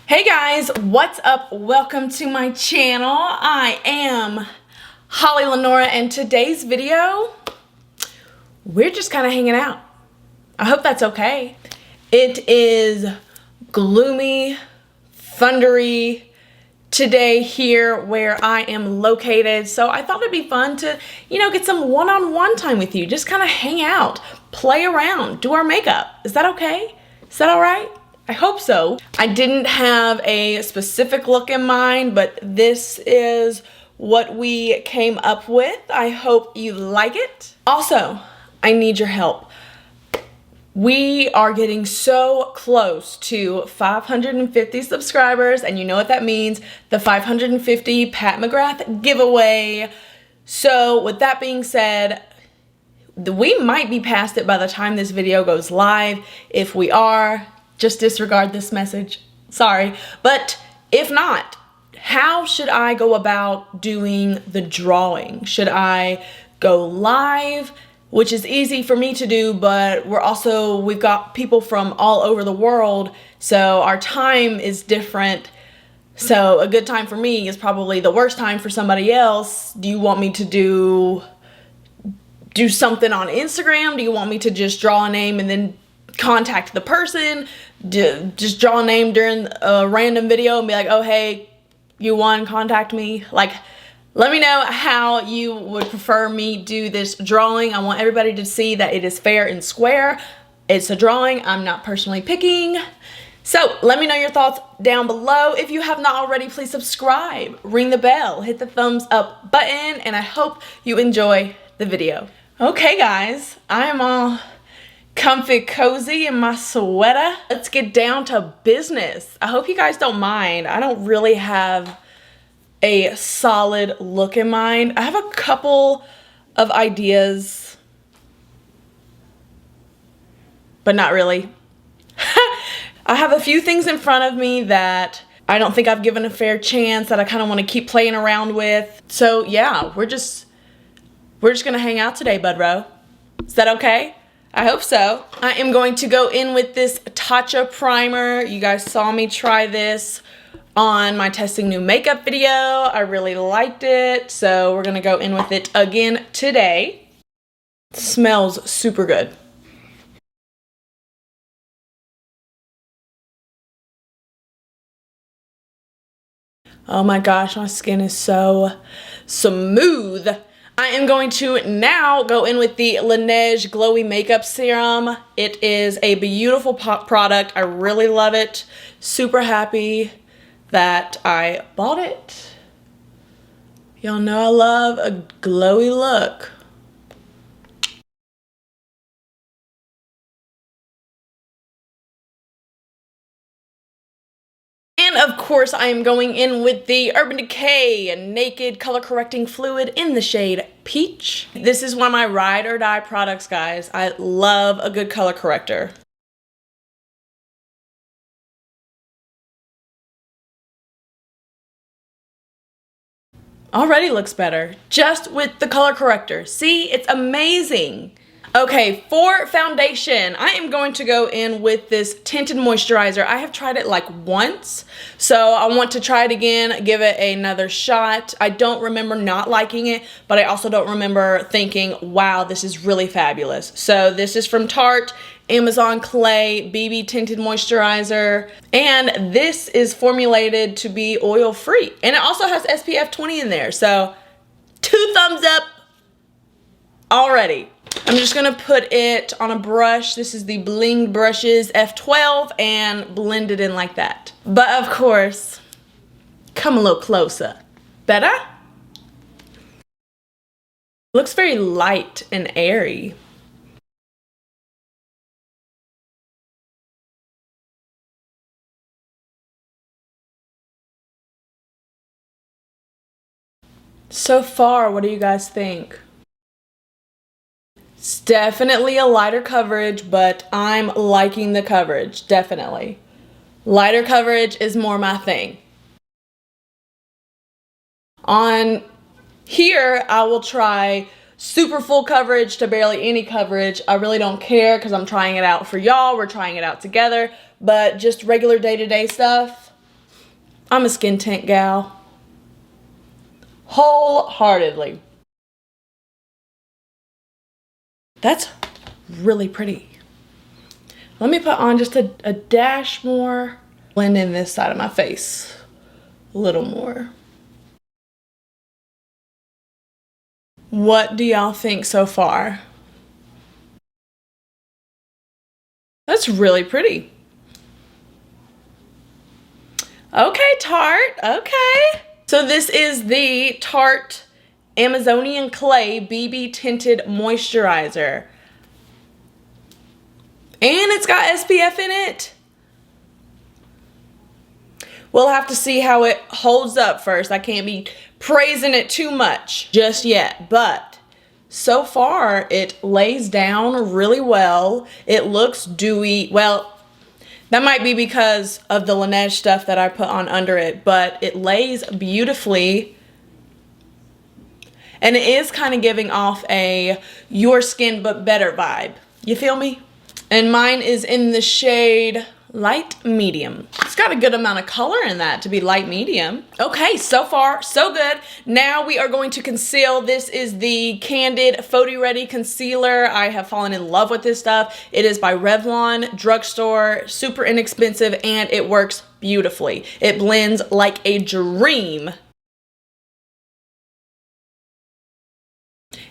Hey guys, what's up? Welcome to my channel. I am HollyLynora, and today's video, we're just kind of hanging out. I hope that's okay. It is gloomy, thundery today here where I am located, so I thought it'd be fun to, get some one-on-one time with you. Just kind of hang out, play around, do our makeup. Is that okay? Is that all right? I hope so. I didn't have a specific look in mind, but this is what we came up with. I hope you like it. Also, I need your help. We are getting so close to 550 subscribers, and you know what that means, the 550 Pat McGrath giveaway. So with that being said, we might be past it by the time this video goes live. If we are, just disregard this message. Sorry. But if not, how should I go about doing the drawing? Should I go live, which is easy for me to do, but we've got people from all over the world, so our time is different. So a good time for me is probably the worst time for somebody else. Do you want me to do something on Instagram? Do you want me to just draw a name and then contact the person? Just draw a name during a random video and be like, oh hey, you won, contact me? Like, let me know how you would prefer me do this drawing. I want everybody to see that it is fair and square. It's a drawing, I'm not personally picking. So let me know your thoughts down below. If you have not already, please subscribe, ring the bell, hit the thumbs up button, and I hope you enjoy the video. Okay guys, I am all comfy cozy in my sweater. Let's get down to business. I hope you guys don't mind. I don't really have a solid look in mind. I have a couple of ideas, but not really. I have a few things in front of me that I don't think I've given a fair chance, that I kind of want to keep playing around with. So yeah, we're just gonna hang out today, Budro. Is that okay? I hope so. I am going to go in with this Tarte primer. You guys saw me try this on my testing new makeup video. I really liked it, so we're gonna go in with it again today. It smells super good. Oh my gosh, my skin is so smooth. I am going to now go in with the Laneige Glowy Makeup Serum. It is a beautiful product. I really love it. Super happy that I bought it. Y'all know I love a glowy look. And of course, I am going in with the Urban Decay Naked Color Correcting Fluid in the shade Peach. This is one of my ride or die products, guys. I love a good color corrector. Already looks better just with the color corrector. See, it's amazing. Okay, for foundation, I am going to go in with this Tinted Moisturizer. I have tried it like once, so I want to try it again, give it another shot. I don't remember not liking it, but I also don't remember thinking, wow, this is really fabulous. So this is from Tarte, Amazon Clay BB Tinted Moisturizer, and this is formulated to be oil-free. And it also has SPF 20 in there, so 2 thumbs up already. I'm just gonna put it on a brush. This is the Bling Brushes F12 and blend it in like that. But of course, come a little closer. Better? Looks very light and airy. So far, what do you guys think? It's definitely a lighter coverage, but I'm liking the coverage, definitely. Lighter coverage is more my thing. On here, I will try super full coverage to barely any coverage. I really don't care because I'm trying it out for y'all. We're trying it out together, but just regular day-to-day stuff, I'm a skin tint gal. Wholeheartedly. That's really pretty. Let me put on just a dash more. Blend in this side of my face a little more. What do y'all think so far? That's really pretty. Okay, Tarte, okay. So this is the Tarte Amazonian Clay BB Tinted Moisturizer. And it's got SPF in it. We'll have to see how it holds up first. I can't be praising it too much just yet, but so far it lays down really well. It looks dewy. Well, that might be because of the Laneige stuff that I put on under it, but it lays beautifully. And it is kind of giving off a your skin but better vibe. You feel me? And mine is in the shade light medium. It's got a good amount of color in that to be light medium. Okay, so far so good. Now we are going to conceal. This is the Candid Photo Ready Concealer. I have fallen in love with this stuff. It is by Revlon, drugstore, super inexpensive, and it works beautifully. It blends like a dream.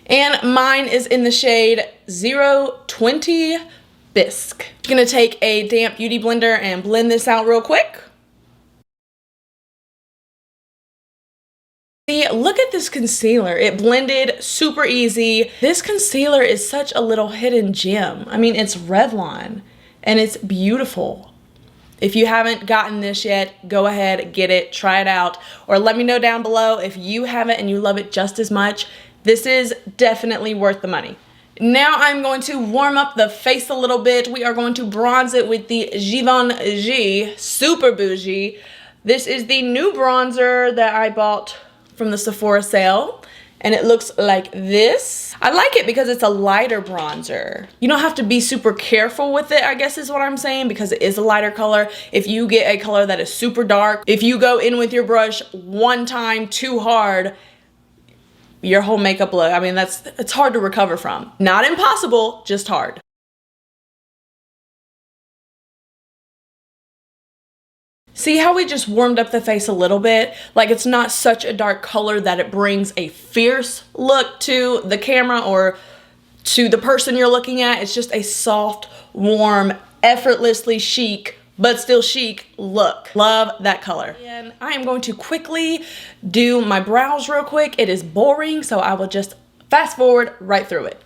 And mine is in the shade 020 Bisque. I'm gonna take a damp beauty blender and blend this out real quick. See, look at this concealer. It blended super easy. This concealer is such a little hidden gem. I mean, it's Revlon and it's beautiful. If you haven't gotten this yet, go ahead, get it, try it out, or let me know down below if you have it and you love it just as much. This is definitely worth the money. Now I'm going to warm up the face a little bit. We are going to bronze it with the Givenchy Super Bougie. This is the new bronzer that I bought from the Sephora sale, and it looks like this. I like it because it's a lighter bronzer. You don't have to be super careful with it, I guess is what I'm saying, because it is a lighter color. If you get a color that is super dark, if you go in with your brush one time too hard, your whole makeup look, I mean, it's hard to recover from. Not impossible, just hard. See how we just warmed up the face a little bit? Like, it's not such a dark color that it brings a fierce look to the camera or to the person you're looking at. It's just a soft, warm, effortlessly chic, but still chic look. Love that color. And I am going to quickly do my brows real quick. It is boring, so I will just fast forward right through it.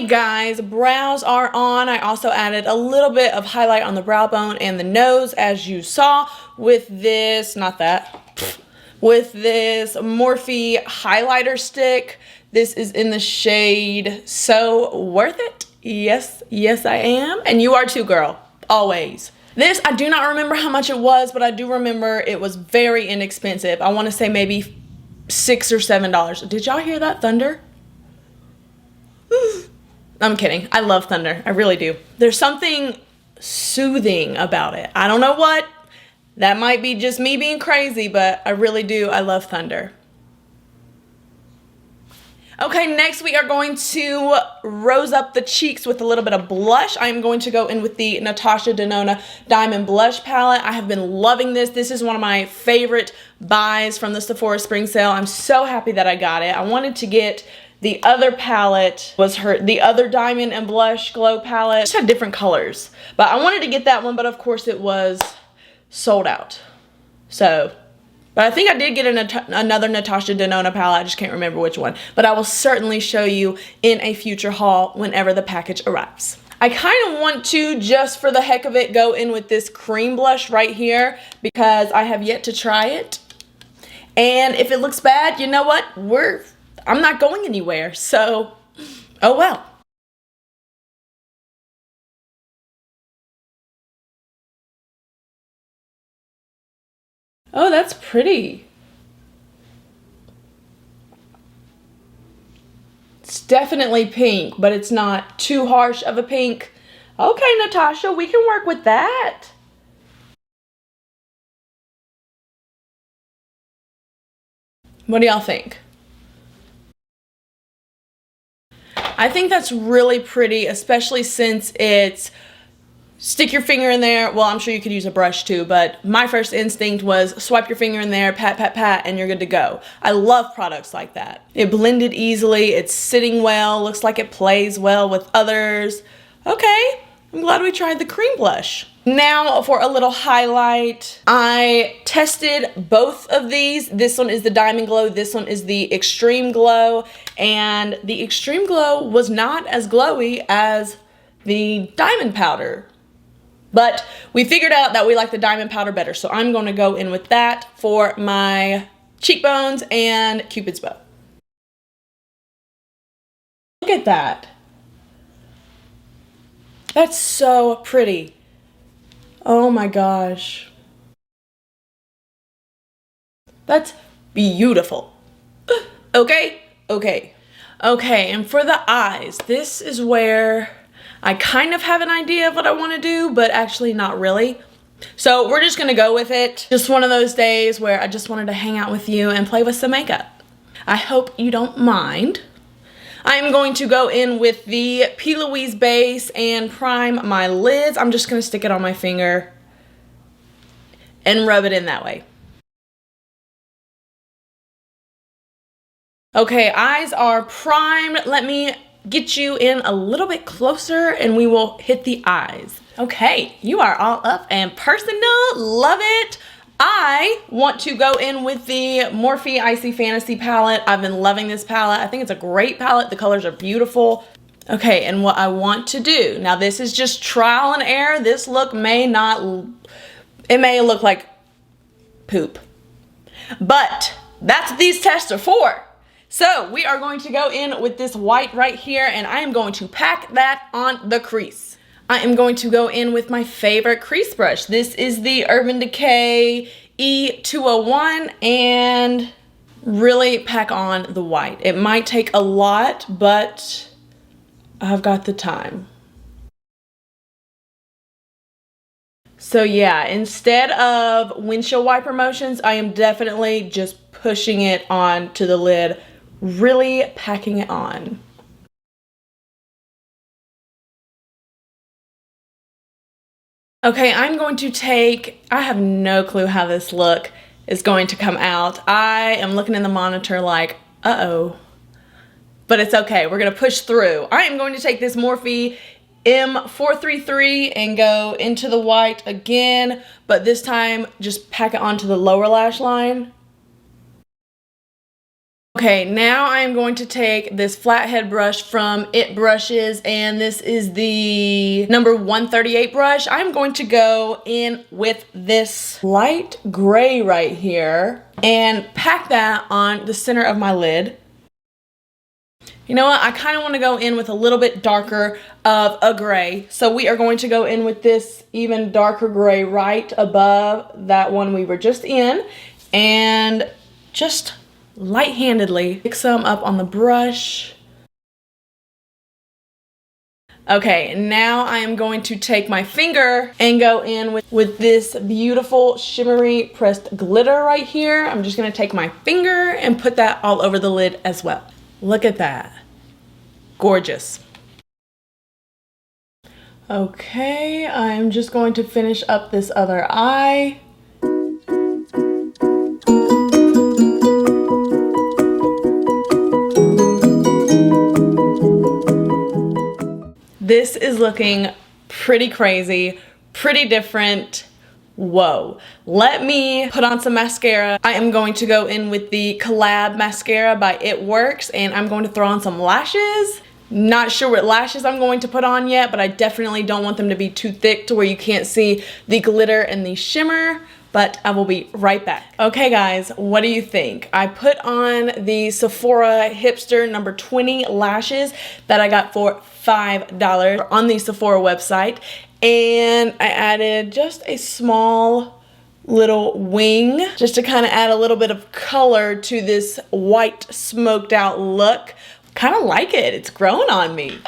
Guys, brows are on. I also added a little bit of highlight on the brow bone and the nose, as you saw, with this, not that, with this Morphe highlighter stick. This is in the shade So Worth It. Yes, yes I am. And you are too, girl, always. This, I do not remember how much it was, but I do remember it was very inexpensive. I want to say maybe $6 or $7. Did y'all hear that thunder? I'm kidding. I love thunder. I really do. There's something soothing about it. I don't know what. That might be just me being crazy, but I really do. I love thunder. Okay, next we are going to rose up the cheeks with a little bit of blush. I am going to go in with the Natasha Denona Diamond Blush Palette. I have been loving this. This is one of my favorite buys from the Sephora Spring Sale. I'm so happy that I got it. I wanted to get the other palette, the other Diamond and Blush Glow palette. Just had different colors, but I wanted to get that one, but of course it was sold out. So, but I think I did get another Natasha Denona palette. I just can't remember which one, but I will certainly show you in a future haul whenever the package arrives. I kind of want to, just for the heck of it, go in with this cream blush right here because I have yet to try it. And if it looks bad, you know what? I'm not going anywhere. So, oh well. Oh, that's pretty. It's definitely pink, but it's not too harsh of a pink. Okay, Natasha, we can work with that. What do y'all think? I think that's really pretty, especially since it's stick your finger in there. Well, I'm sure you could use a brush too, but my first instinct was swipe your finger in there, pat, pat, pat, and you're good to go. I love products like that. It blended easily, it's sitting well, looks like it plays well with others. Okay, I'm glad we tried the cream blush. Now for a little highlight. I tested both of these. This one is the Diamond Glow, this one is the Extreme Glow, and the Extreme Glow was not as glowy as the Diamond Powder. But we figured out that we like the Diamond Powder better, so I'm going to go in with that for my cheekbones and Cupid's bow. Look at that. That's so pretty. Oh my gosh. That's beautiful. Okay, okay. Okay, and for the eyes, this is where I kind of have an idea of what I want to do, but actually not really. So we're just going to go with it. Just one of those days where I just wanted to hang out with you and play with some makeup. I hope you don't mind. I'm going to go in with the P. Louise base and prime my lids. I'm just going to stick it on my finger and rub it in that way. Okay, eyes are primed. Let me get you in a little bit closer and we will hit the eyes. Okay, you are all up and personal. Love it. I want to go in with the Morphe Icy Fantasy palette. I've been loving this palette. I think it's a great palette. The colors are beautiful. Okay, and what I want to do, now this is just trial and error. This look may not, it may look like poop, but that's what these tests are for. So we are going to go in with this white right here and I am going to pack that on the crease. I am going to go in with my favorite crease brush. This is the Urban Decay E201 and really pack on the white. It might take a lot, but I've got the time. So yeah, instead of windshield wiper motions, I am definitely just pushing it onto the lid, really packing it on. Okay, I'm going to take, I have no clue how this look is going to come out. I am looking in the monitor like, uh-oh. But it's okay, we're gonna push through. I am going to take this Morphe M433 and go into the white again, but this time just pack it onto the lower lash line. Okay, now I'm going to take this flathead brush from It Brushes, and this is the number 138 brush. I'm going to go in with this light gray right here and pack that on the center of my lid. You know what, I kind of want to go in with a little bit darker of a gray. So we are going to go in with this even darker gray right above that one we were just in, and just light-handedly pick some up on the brush. Okay, now I am going to take my finger and go in with this beautiful shimmery pressed glitter right here. I'm just gonna take my finger and put that all over the lid as well. Look at that. Gorgeous. Okay, I'm just going to finish up this other eye. This is looking pretty crazy, pretty different. Whoa. Let me put on some mascara. I am going to go in with the Collab mascara by It Works, and I'm going to throw on some lashes Not sure what lashes I'm going to put on yet, but I definitely don't want them to be too thick to where you can't see the glitter and the shimmer, but I will be right back. Okay guys, what do you think? I put on the Sephora Hipster number 20 lashes that I got for $5 on the Sephora website, and I added just a small little wing just to kind of add a little bit of color to this white smoked out look. Kind of like it. It's growing on me.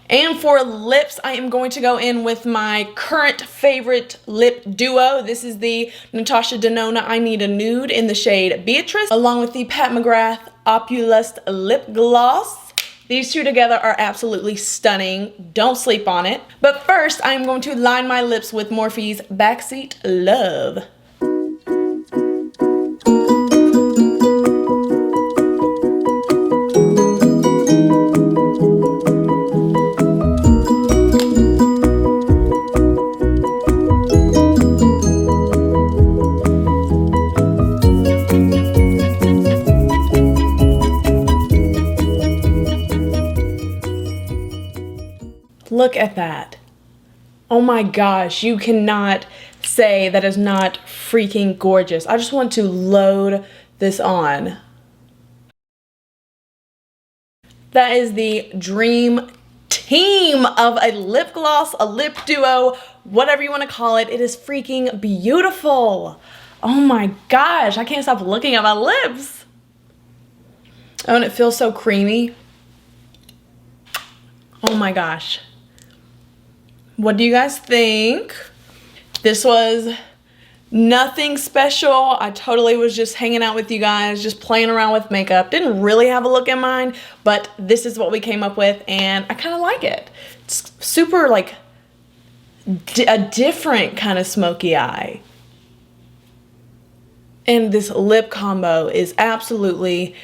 And for lips, I am going to go in with my current favorite lip duo. This is the Natasha Denona I Need a Nude in the shade Beatrice, along with the Pat McGrath Opulust Lip Gloss. These two together are absolutely stunning. Don't sleep on it. But first, I'm going to line my lips with Morphe's Backseat Love. Look at that. Oh my gosh, you cannot say that is not freaking gorgeous. I just want to load this on. That is the dream team of a lip gloss, a lip duo, whatever you want to call it. It is freaking beautiful. Oh my gosh, I can't stop looking at my lips. Oh, and it feels so creamy. Oh my gosh. What do you guys think? This was nothing special. I totally was just hanging out with you guys, just playing around with makeup. Didn't really have a look in mind, but this is what we came up with, and I kind of like it. It's super like a different kind of smoky eye. And this lip combo is absolutely,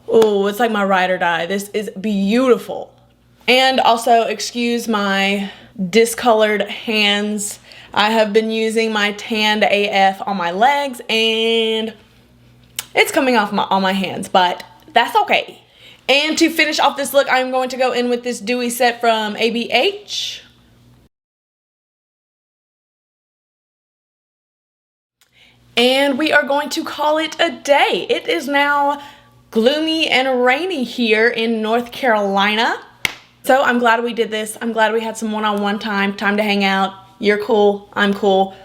oh, it's like my ride or die. This is beautiful. And also, excuse my discolored hands. I have been using my tanned AF on my legs, and it's coming off on my hands, but that's okay. And to finish off this look, I'm going to go in with this dewy set from ABH. And we are going to call it a day. It is now gloomy and rainy here in North Carolina. So I'm glad we did this. I'm glad we had some one-on-one time to hang out. You're cool, I'm cool.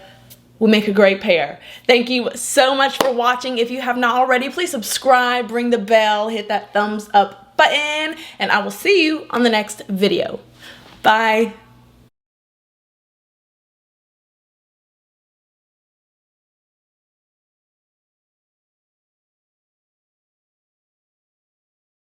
We make a great pair. Thank you so much for watching. If you have not already, please subscribe, ring the bell, hit that thumbs up button, and I will see you on the next video. Bye.